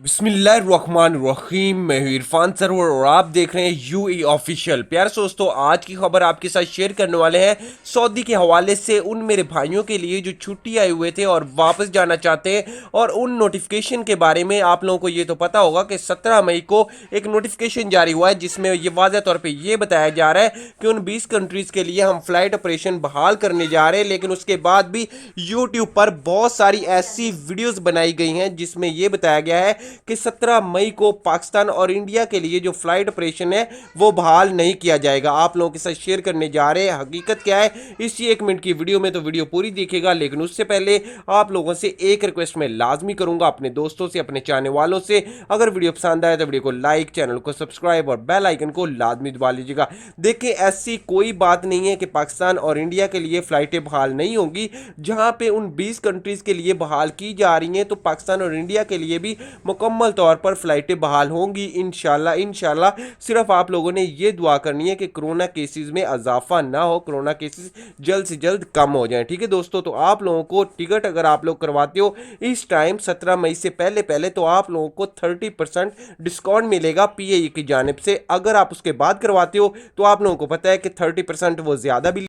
बिस्मिल्लाहिर्रहमानिर्रहीम। मैं हूं इरफान सरवर और आप देख रहे हैं यूई ऑफिशियल। प्यारे दोस्तों, आज की खबर आपके साथ शेयर करने वाले हैं सऊदी के हवाले से उन मेरे भाइयों के लिए जो छुट्टी आए हुए थे और वापस जाना चाहते हैं, और उन नोटिफिकेशन के बारे में। आप लोगों को ये तो पता होगा कि 17 मई को एक नोटिफिकेशन जारी हुआ है जिसमें ये वाज़ह तौर पर यह बताया जा रहा है कि उन 20 कंट्रीज़ के लिए हम फ्लाइट ऑपरेशन बहाल करने जा रहे हैं। लेकिन उसके बाद भी यूट्यूब पर बहुत सारी ऐसी वीडियोज़ बनाई गई हैं जिसमें यह बताया गया है कि 17 मई को पाकिस्तान और इंडिया के लिए जो फ्लाइट ऑपरेशन है वो बहाल नहीं किया जाएगा। आप लोगों के साथ शेयर करने जा रहे हैं हकीकत क्या है इसी 1 मिनट की वीडियो में, तो वीडियो पूरी देखिएगा। लेकिन उससे पहले आप लोगों से एक रिक्वेस्ट मैं लाजमी करूंगा, अपने दोस्तों से, अपने चाहने वालों से, अगर वीडियो पसंद आए तो वीडियो को लाइक, चैनल को सब्सक्राइब और बेल आइकन को लाजमी दबा लीजिएगा। देखिए, ऐसी कोई बात नहीं है कि पाकिस्तान और इंडिया के लिए फ्लाइटें बहाल नहीं होंगी। जहां पे उन 20 कंट्रीज के लिए बहाल की जा रही हैं तो पाकिस्तान और इंडिया के लिए भी मुकम्मल तौर पर फ्लाइटें बहाल होंगी इंशाल्लाह इंशाल्लाह। सिर्फ आप लोगों ने ये दुआ करनी है कि कोरोना केसेस में इजाफा ना हो, कोरोना केसेस जल्द से जल्द कम हो जाएं। ठीक है दोस्तों, तो आप लोगों को टिकट अगर आप लोग करवाते हो इस टाइम 17 मई से पहले पहले, तो आप लोगों को 30% डिस्काउंट मिलेगा पीएई की जानिब से। अगर आप उसके बाद करवाते हो तो आप लोगों को पता है कि 30% वो ज़्यादा भी